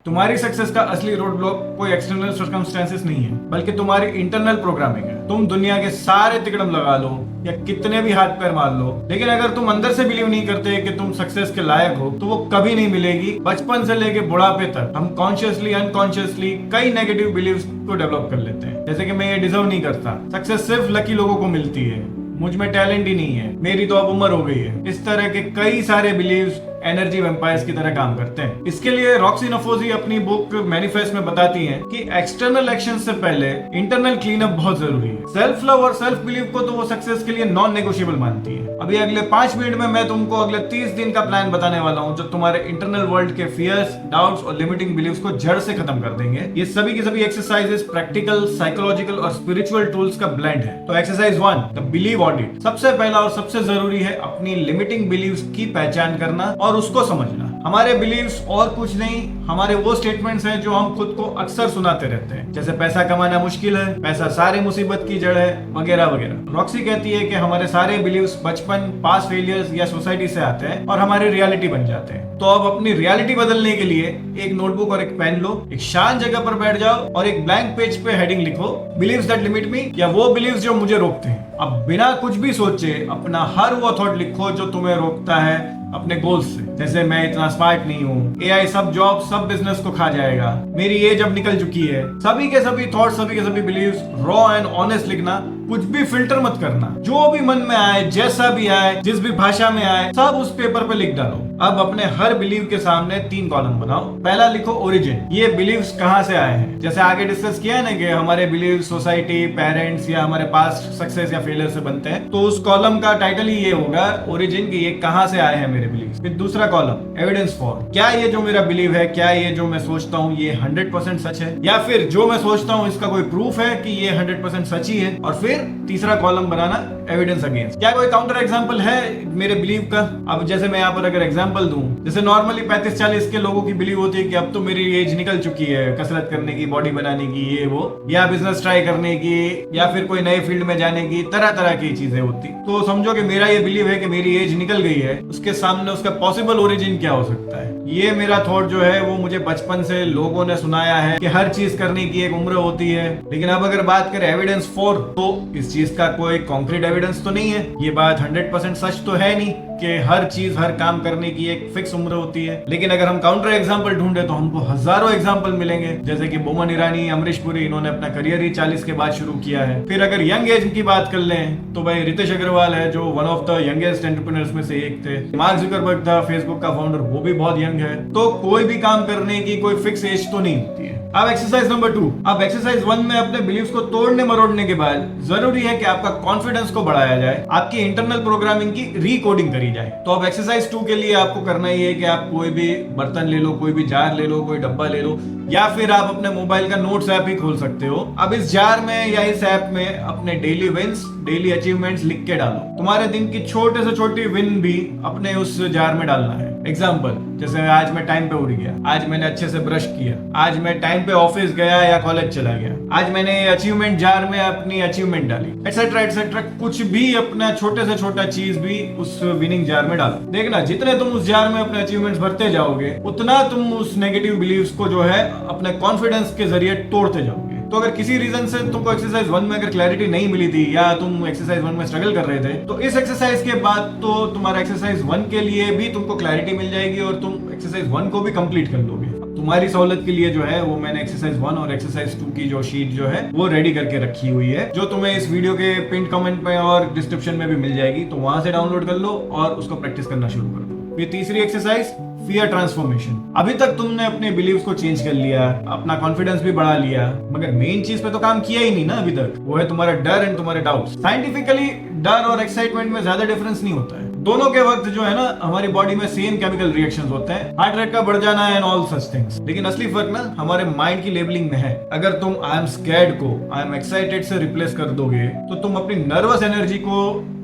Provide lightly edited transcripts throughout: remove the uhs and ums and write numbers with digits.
तुम्हारी सक्सेस का असली रोड ब्लॉक कोई एक्सटर्नल सर्कमस्टेंसेस नहीं है, बल्कि तुम्हारी इंटरनल प्रोग्रामिंग है। तुम दुनिया के सारे तिकड़म लगा लो या कितने भी हाथ पैर मार लो, लेकिन अगर तुम अंदर से बिलीव नहीं करते कि तुम सक्सेस के लायक हो तो वो कभी नहीं मिलेगी। बचपन से लेके बुढ़ापे तक हम कॉन्शियसली अनकॉन्शियसली कई नेगेटिव बिलीव्स को डेवलप कर लेते हैं, जैसे कि मैं ये डिजर्व नहीं करता, सक्सेस सिर्फ लकी लोगों को मिलती है, मुझ में टैलेंट ही नहीं है, मेरी तो अब उम्र हो गई है। इस तरह के कई सारे बिलीव्स एनर्जी वैम्पायर्स की तरह काम करते हैं। इसके लिए रॉक्सी नफोजी अपनी बुक मैनिफेस्ट में बताती हैं कि एक्सटर्नल एक्शन से पहले इंटरनल क्लीनअप बहुत जरूरी है। सेल्फ लव और सेल्फ बिलीव को तो वो सक्सेस के लिए नॉन नेगोशिएबल मानती है। अभी अगले 5 मिनट में मैं तुमको अगले 30 दिन का प्लान बताने वाला हूँ, जो तुम्हारे इंटरनल वर्ल्ड के फियर्स, डाउट्स और लिमिटिंग बिलीव्स को जड़ से खत्म कर देंगे। ये सभी की सभी एक्सरसाइजेस प्रैक्टिकल, साइकोलॉजिकल और स्पिरिचुअल टूल्स का ब्लेंड है। तो एक्सरसाइज 1, द बिलीव ऑडिट। सबसे पहला और सबसे जरूरी है अपनी लिमिटिंग बिलीव्स की पहचान करना और उसको समझना। हमारे बिलीव्स और कुछ नहीं, हमारे वो स्टेटमेंट्स हैं जो हम खुद को अक्सर सुनाते रहते हैं, जैसे पैसा कमाना मुश्किल है, पैसा सारी मुसीबत की जड़ है, वगैरह वगैरह। रॉक्सी कहती है कि हमारे सारे बिलीव्स बचपन, पास्ट फेलियर्स या सोसाइटी से आते हैं और हमारी रियलिटी बन जाते हैं। तो अब अपनी रियलिटी बदलने के लिए एक नोटबुक और एक पेन लो, एक शांत जगह पर बैठ जाओ और एक ब्लैंक पेज पे हेडिंग लिखो, बिलीव्स दैट लिमिट मी, या वो बिलीव्स जो मुझे रोकते हैं। अब बिना कुछ भी सोचे अपना हर वो थॉट लिखो जो तुम्हें रोकता है अपने गोल्स से, जैसे मैं इतना स्मार्ट नहीं हूँ, एआई सब जॉब सब बिजनेस को खा जाएगा, मेरी एज अब निकल चुकी है। सभी के सभी थॉट्स, सभी के सभी बिलीव्स रॉ एंड ऑनेस्ट लिखना, कुछ भी फिल्टर मत करना, जो भी मन में आए, जैसा भी आए, जिस भी भाषा में आए, सब उस पेपर पे लिख डालो। अब अपने हर बिलीव के सामने 3 कॉलम बनाओ। पहला लिखो ओरिजिन, ये बिलीव्स कहाँ से आए हैं। जैसे आगे डिस्कस किया है ना कि हमारे बिलीव सोसाइटी, पेरेंट्स या हमारे पास्ट सक्सेस या फेलियर से बनते हैं, तो उस कॉलम का टाइटल ही ये होगा ओरिजिन, की ये कहाँ से आए हैं मेरे बिलीव। फिर दूसरा कॉलम एविडेंस फॉर, क्या ये जो मेरा बिलीव है, क्या ये जो मैं सोचता हूँ ये 100% सच है, या फिर जो मैं सोचता हूँ इसका कोई प्रूफ है कि ये 100% सच ही है। और फिर तीसरा कॉलम बनाना एविडेंस अगेंस्ट, क्या कोई काउंटर एग्जांपल है मेरे बिलीव का। अब जैसे मैं यहाँ पर अगर एग्जांपल दूं, जैसे नॉर्मली 35-40 के लोगों की बिलीव होती है कि अब तो मेरी एज निकल चुकी है कसरत करने की, बॉडी बनाने की, ये वो, या बिजनेस ट्राई करने की, या फिर कोई नए फील्ड में जाने की, तरह तरह की चीजें होती। तो समझो कि मेरा ये बिलीव है कि मेरी एज निकल गई है, उसके सामने उसका पॉसिबल ओरिजिन क्या हो सकता है। ये मेरा थॉट जो है वो मुझे बचपन से लोगों ने सुनाया है कि हर चीज करने की एक उम्र होती है। लेकिन अब अगर बात करें एविडेंस फॉर, तो इस चीज का कोई कॉन्क्रीट एविडेंस तो नहीं है। ये बात 100% सच तो है नहीं कि हर चीज, हर काम करने की एक फिक्स उम्र होती है। लेकिन अगर हम काउंटर एग्जांपल ढूंढे तो हमको हजारों एग्जांपल मिलेंगे, जैसे कि बोमन ईरानी, अमरीश पुरी, इन्होंने अपना करियर ही 40 के बाद शुरू किया है। फिर अगर यंग एज की बात कर लें तो भाई रितेश अग्रवाल है, जो one of the youngest entrepreneurs में से एक थे। मार्क जुकरबर्ग था, फेसबुक का फाउंडर, वो भी बहुत यंग है। तो कोई भी काम करने की कोई फिक्स एज तो नहीं होती है। अब एक्सरसाइज नंबर 2, अब एक्सरसाइज 1 में अपने बिलीव्स को तोड़ने मरोड़ने के बाद जरूरी है कि आपका कॉन्फिडेंस को बढ़ाया जाए, आपकी इंटरनल प्रोग्रामिंग की रीकोडिंग करी जाए। तो अब एक्सरसाइज 2 के लिए आपको करना ये है कि आप कोई भी बर्तन ले लो, कोई भी जार ले लो, कोई डब्बा ले लो, या फिर आप अपने मोबाइल का नोट्स ऐप ही खोल सकते हो। अब इस जार में या इस ऐप में अपने डेली विंस, डेली अचीवमेंट्स लिख के डालो। तुम्हारे दिन की छोटे से छोटी विन भी अपने उस जार में डालना है। एग्जाम्पल, जैसे आज मैं टाइम पे उठ गया, आज मैंने अच्छे से ब्रश किया, आज मैं टाइम पे ऑफिस गया या कॉलेज चला गया, आज मैंने अचीवमेंट जार में अपनी अचीवमेंट डाली, एटसेट्रा एटसेट्रा। कुछ भी अपना छोटे से छोटा चीज भी उस विनिंग जार में डालो। देखना, जितने तुम उस जार में अपने अचीवमेंट्स भरते जाओगे, उतना तुम उस नेगेटिव बिलीव्स को जो है अपने कॉन्फिडेंस के जरिए तोड़ते जाओगे। तो अगर किसी रीजन से तुमको एक्सरसाइज 1 में अगर क्लैरिटी नहीं मिली थी, या तुम एक्सरसाइज 1 में स्ट्रगल कर रहे थे, तो इस एक्सरसाइज के बाद तो तुम्हारा एक्सरसाइज 1 के लिए भी तुमको क्लैरिटी मिल जाएगी और तुम एक्सरसाइज 1 को भी कंप्लीट कर लोगे। तुम्हारी सहूलत के लिए जो है वो मैंने एक्सरसाइज 1 और एक्सरसाइज 2 की जो शीट जो है वो रेडी करके रखी हुई है, जो तुम्हें इस वीडियो के पिन कमेंट पे और डिस्क्रिप्शन में भी मिल जाएगी। तो वहां से डाउनलोड कर लो और उसको प्रैक्टिस करना शुरू कर दो। फिर तीसरी एक्सरसाइज, फियर ट्रांसफॉर्मेशन। अभी तक तुमने अपने बिलीव्स को चेंज कर लिया, अपना कॉन्फिडेंस भी बढ़ा लिया, मगर मेन चीज पे तो काम किया ही नहीं ना अभी तक। वो है तुम्हारा डर एंड तुम्हारे डाउट्स। साइंटिफिकली डर और एक्साइटमेंट में ज्यादा डिफरेंस नहीं होता है। दोनों के वक्त जो है ना हमारी बॉडी में सेम केमिकल रिएक्शंस होते हैं, हार्ट रेट का बढ़ जाना एंड ऑल सच थिंग्स। लेकिन असली फर्क ना हमारे माइंड की लेबलिंग में है। अगर तुम आई एम स्कैर्ड को आई एम एक्साइटेड से रिप्लेस कर दोगे, तो तुम अपनी नर्वस एनर्जी को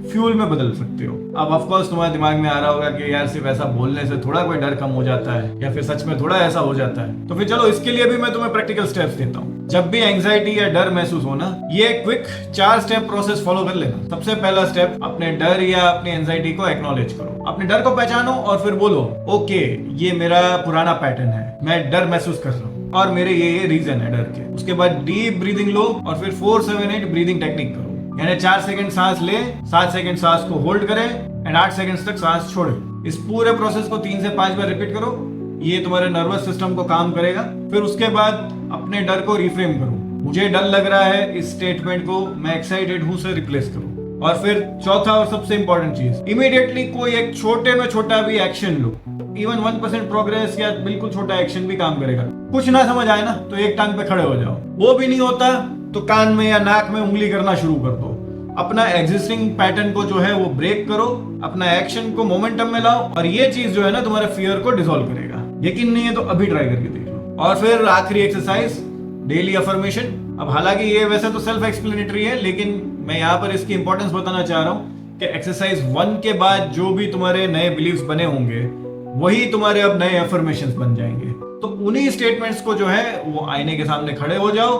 फ्यूल में बदल सकते हो। अब ऑफ कोर्स तुम्हारे दिमाग में आ रहा होगा कि यार सिर्फ ऐसा बोलने से थोड़ा कोई डर कम हो जाता है या फिर सच में थोड़ा ऐसा हो जाता है, तो फिर चलो इसके लिए भी मैं तुम्हें प्रैक्टिकल स्टेप्स देता हूँ। जब भी एंजाइटी या डर महसूस होना, ये क्विक 4 स्टेप प्रोसेस फॉलो कर लेना। सबसे पहला स्टेप, अपने डर या अपनी एंजाइटी को एक्नॉलेज करो। अपने डर को पहचानो और फिर बोलो ओके ये मेरा पुराना पैटर्न है, मैं डर महसूस कर रहा हूँ और मेरे ये रीजन है डर के। उसके बाद डीप ब्रीदिंग लो और फिर 4-7-8 ब्रीदिंग टेक्निक करो, यानी 4 सेकंड सांस ले, 7 सेकंड सांस को होल्ड करें एंड 8 सेकंड तक सांस छोड़े। इस पूरे प्रोसेस को 3 से 5 बार रिपीट करो, ये तुम्हारे नर्वस सिस्टम को काम करेगा। फिर उसके बाद अपने डर को रिफ्रेम करो, मुझे डर लग रहा है इस स्टेटमेंट को मैं एक्साइटेड हूं से रिप्लेस करो। और फिर चौथा और सबसे इंपॉर्टेंट चीज, इमीडिएटली कोई एक छोटे में छोटा भी एक्शन लो। इवन 1% प्रोग्रेस या बिल्कुल छोटा एक्शन भी काम करेगा। कुछ ना समझ आए ना तो एक टांग पे खड़े हो जाओ, वो भी नहीं होता तो कान में या नाक में उंगली करना शुरू कर दो। अपना एग्जिस्टिंग पैटर्न को जो है वो ब्रेक करो, अपना एक्शन को मोमेंटम में लाओ और ये चीज जो है ना तुम्हारे फियर को डिसॉल्व करेगा। यकीन नहीं है तो अभी ट्राई करके देख लो। और फिर आखिरी एक्सरसाइज, डेली अफर्मेशन। अब हालांकि ये वैसे तो सेल्फ एक्सप्लेनेटरी है, लेकिन मैं यहाँ पर इसकी इंपॉर्टेंस बताना चाह रहा हूँ कि एक्सरसाइज 1 के बाद जो भी तुम्हारे नए बिलीव्स बने होंगे वही तुम्हारे अब नए अफर्मेशंस बन जाएंगे। तो उन्हीं स्टेटमेंट्स को जो है वो आईने के सामने खड़े हो जाओ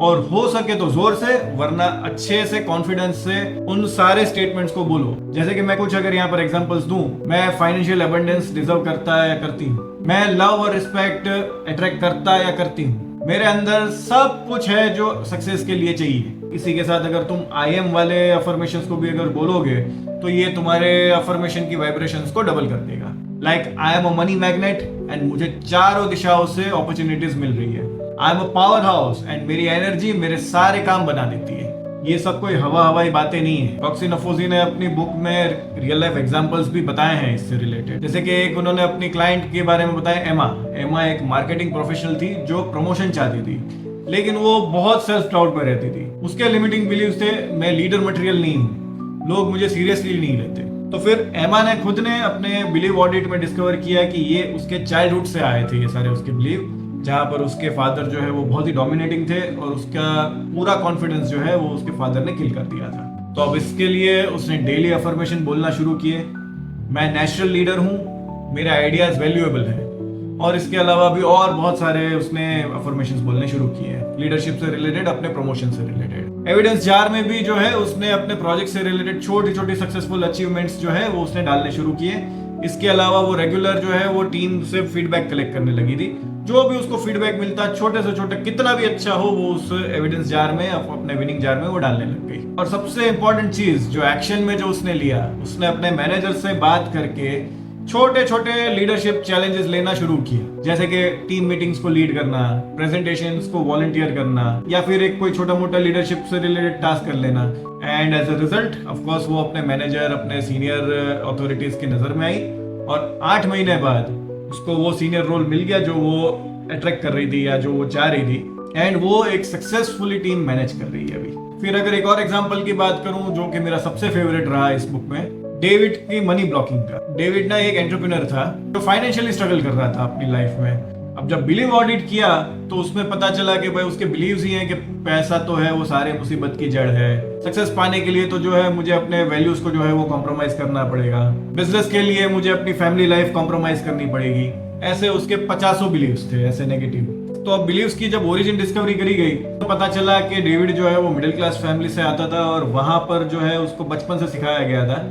और हो सके तो जोर से, वरना अच्छे से कॉन्फिडेंस से उन सारे स्टेटमेंट्स को बोलो। जैसे कि मैं कुछ अगर यहाँ पर एग्जांपल्स दूं, मैं फाइनेंशियल अबंडेंस डिजर्व करता है या करती हूँ, मैं लव और रिस्पेक्ट अट्रैक्ट करता है या करती हूँ, मेरे अंदर सब कुछ है जो सक्सेस के लिए चाहिए। इसी के साथ अगर तुम आई एम वाले अफर्मेशंस को भी अगर बोलोगे तो ये तुम्हारे अफर्मेशन की वाइब्रेशंस को डबल कर देगा। Like I am a money magnet and मुझे चारों दिशाओं से अपॉर्चुनिटीज मिल रही है। I am a power house and मेरी एनर्जी मेरे सारे काम बना देती है। ये सब कोई हवाई बातें नहीं है। रॉक्सी नफोसी ने अपनी बुक में रियल लाइफ एग्जांपल्स भी बताए हैं इससे रिलेटेड। जैसे कि एक उन्होंने अपनी क्लाइंट के बारे में बताया, एमा एक मार्केटिंग प्रोफेशनल थी जो प्रमोशन चाहती थी, लेकिन वो बहुत सेल्फ डाउट पर रहती थी। उसके लिमिटिंग बिलीव्स थे, मैं लीडर मटेरियल नहीं हूँ, लोग मुझे सीरियसली नहीं लेते। तो फिर एमा ने खुद ने अपने बिलीव ऑडिट में डिस्कवर किया कि ये उसके चाइल्डहुड से आए थे, ये सारे उसके बिलीव, जहाँ पर उसके फादर जो है वो बहुत ही डोमिनेटिंग थे और उसका पूरा कॉन्फिडेंस जो है वो उसके फादर ने किल कर दिया था। तो अब इसके लिए उसने डेली अफर्मेशन बोलना शुरू किए, मैं नेचुरल लीडर हूँ, मेरे आइडियाज वैल्यूएबल हैं। और इसके अलावा भी और बहुत सारे उसने अफर्मेशंस बोलने शुरू किए, लीडरशिप से रिलेटेड, अपने प्रमोशन से रिलेटेड। एविडेंस जार में भी जो है उसने अपने प्रोजेक्ट से रिलेटेड छोटी छोटी सक्सेसफुल अचीवमेंट्स जो है वो उसने डालने शुरू किए। इसके अलावा वो रेगुलर जो है वो टीम से फीडबैक कलेक्ट करने लगी थी। जो भी उसको फीडबैक मिलता, छोटे से छोटे कितना भी अच्छा हो, वो उस एविडेंस जार में, अपने विनिंग जार में वो डालने लग गई। और सबसे इंपॉर्टेंट चीज जो एक्शन में जो उसने लिया, उसने अपने मैनेजर से बात करके छोटे छोटे लीडरशिप चैलेंजेस लेना शुरू किए, जैसे कि टीम मीटिंग्स को लीड करना, प्रेजेंटेशंस को वॉलंटियर करना, या फिर एक कोई छोटा मोटा लीडरशिप से रिलेटेड टास्क कर लेना। And as a result of course वो अपने मैनेजर, अपने सीनियर अथॉरिटीज की नजर में आई और 8 महीने बाद उसको वो सीनियर रोल मिल गया जो वो अट्रैक्ट कर रही थी या जो वो चाह रही थी। एंड वो एक सक्सेसफुली टीम मैनेज कर रही है अभी। फिर अगर एक और एग्जांपल की बात करूं जो कि मेरा सबसे फेवरेट रहा इस बुक में, डेविड की मनी ब्लॉकिंग का। डेविड ना एक एंटरप्रेन्योर था जो फाइनेंशियली स्ट्रगल कर रहा था अपनी लाइफ में। अब जब बिलीव ऑडिट किया तो उसमें पता चला कि भाई उसके बिलीव्स ही हैं कि पैसा तो है वो सारे मुसीबत की जड़ है, सक्सेस पाने के लिए तो जो है मुझे अपने वैल्यूज को जो है वो कॉम्प्रोमाइज करना पड़ेगा, बिजनेस के लिए मुझे अपनी फैमिली लाइफ कॉम्प्रोमाइज करनी पड़ेगी। ऐसे उसके 50 बिलीव्स थे ऐसे नेगेटिव। तो अब बिलीव्स की जब ओरिजिन डिस्कवरी करी गई तो पता चला कि डेविड जो है वो मिडिल क्लास फैमिली से आता था और वहां पर जो है उसको बचपन से सिखाया गया था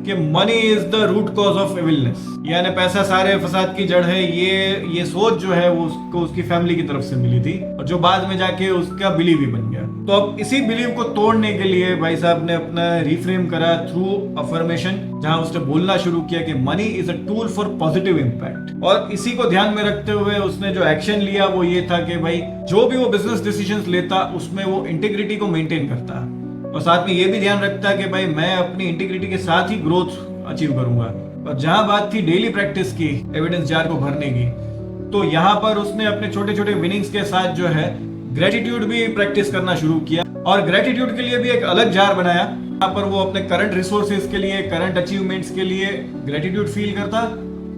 कि money is the root cause of evilness, यानी पैसा सारे फसाद की जड़ है। ये सोच जो है वो उसको उसकी फैमिली की तरफ से मिली थी और जो बाद में जाके उसका बिलीव ही बन गया। तो अब इसी बिलीव को तोड़ने के लिए भाई साहब ने अपना रिफ्रेम करा थ्रू अफर्मेशन, जहां उसने बोलना शुरू किया कि money is a tool for positive impact. और इसी को ध्यान में रखते हुए उसने जो एक्शन लिया वो ये था कि भाई जो भी वो बिजनेस डिसीजंस लेता उसमें वो इंटीग्रिटी को मेंटेन करता और साथ में ये भी ध्यान रखता कि भाई मैं अपनी इंटीग्रिटी के साथ ही ग्रोथ अचीव करूंगा। और जहां बात थी डेली प्रैक्टिस की, एविडेंस जार को भरने की, तो यहाँ पर उसने अपने छोटे छोटे विनिंग्स के साथ जो है ग्रेटिट्यूड भी प्रैक्टिस करना शुरू किया और ग्रेटिट्यूड के लिए भी एक अलग जार बनाया। यहाँ पर वो अपने करंट रिसोर्सेज के लिए, करंट अचीवमेंट्स के लिए ग्रेटिट्यूड फील करता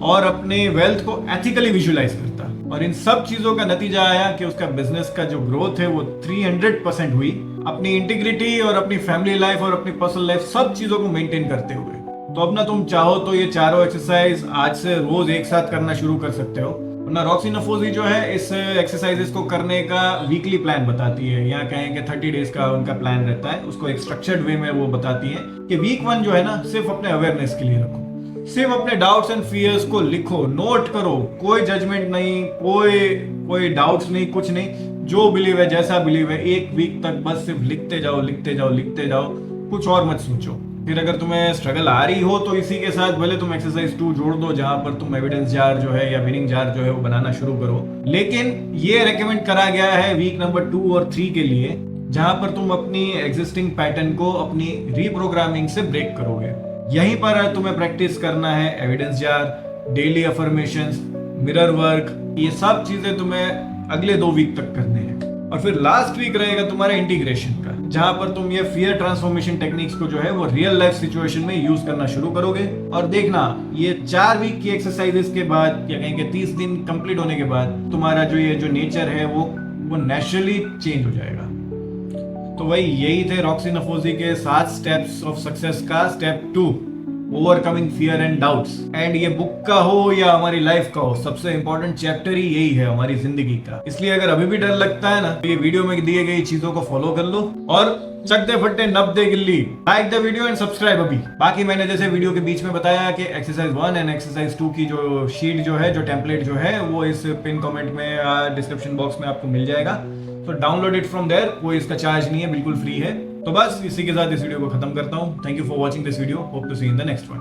और अपने वेल्थ को एथिकली विजुअलाइज करता। और इन सब चीजों का नतीजा आया कि उसका बिजनेस का जो ग्रोथ है वो 300% हुई अपनी इंटीग्रिटी और अपनी फैमिली लाइफ और अपनी पर्सनल लाइफ सब चीजों को मेंटेन करते हुए। तो अब ना तुम चाहो तो ये चारों एक्सरसाइज आज से रोज एक साथ करना शुरू कर सकते हो। वरना रॉक्सी नफोजी जो है इस एक्सरसाइजेस को करने का वीकली प्लान बताती है, या कहें कि 30 डेज का उनका प्लान रहता है। उसको एक स्ट्रक्चर्ड वे में वो बताती है कि वीक 1 जो है ना सिर्फ अपने अवेयरनेस के लिए रखो, सिर्फ अपने डाउट्स एंड फियर्स को लिखो, नोट करो, कोई जजमेंट नहीं, कोई डाउट्स नहीं, कुछ नहीं, जो बिलीव है जैसा बिलीव है, एक वीक तक बस सिर्फ लिखते जाओ लिखते जाओ लिखते जाओ, कुछ और मत सोचो। फिर अगर तुम्हें स्ट्रगल आ रही हो तो इसी के साथ भले तुम एक्सरसाइज 2 जोड़ दो, जहां पर तुम एविडेंस जार जो है या विनिंग जार जो है वो बनाना शुरू करो। लेकिन ये रेकमेंड करा गया है वीक नंबर 2 और 3 के लिए, जहां पर तुम अपनी एग्जिस्टिंग पैटर्न को अपनी रीप्रोग्रामिंग से ब्रेक करोगे। यहीं पर तुम्हें प्रैक्टिस करना है evidence jar, daily affirmations, mirror work, ये सब चीजें तुम्हें अगले 2 वीक तक करने हैं। और फिर लास्ट वीक रहेगा तुम्हारा इंटीग्रेशन का, जहां पर तुम ये फियर ट्रांसफॉर्मेशन टेक्निक्स को जो है वो रियल लाइफ सिचुएशन में यूज करना शुरू करोगे। और देखना ये 4 वीक की एक्सरसाइजेस के बाद या कहेंगे 30 दिन कंप्लीट होने के बाद तुम्हारा जो नेचर है वो नेचुरली चेंज हो जाएगा। तो वही यही थे रॉक्सी नफोजी के 7 स्टेप्स ऑफ सक्सेस का step 2, overcoming fear and doubts. And ये बुक का हो या हमारी लाइफ का हो, सबसे इंपॉर्टेंट चैप्टर ही यही है हमारी जिंदगी का। इसलिए अगर अभी भी डर लगता है ना तो ये वीडियो में दिए गई चीजों को फॉलो कर लो और चकते फट्टे नब दे गिल्ली, like the video and subscribe अभी। बाकी मैंने जैसे वीडियो के बीच में बताया कि एक्सरसाइज 1 एंड एक्सरसाइज 2 की जो शीट जो है, जो टेम्पलेट जो है, वो इस पिन कमेंट में या डिस्क्रिप्शन बॉक्स में आपको मिल जाएगा। तो डाउनलोड इट फ्रॉम देयर, कोई इसका चार्ज नहीं है, बिल्कुल फ्री है। तो बस इसी के साथ इस वीडियो को खत्म करता हूँ। Thank you for watching this video, hope to see in the next one.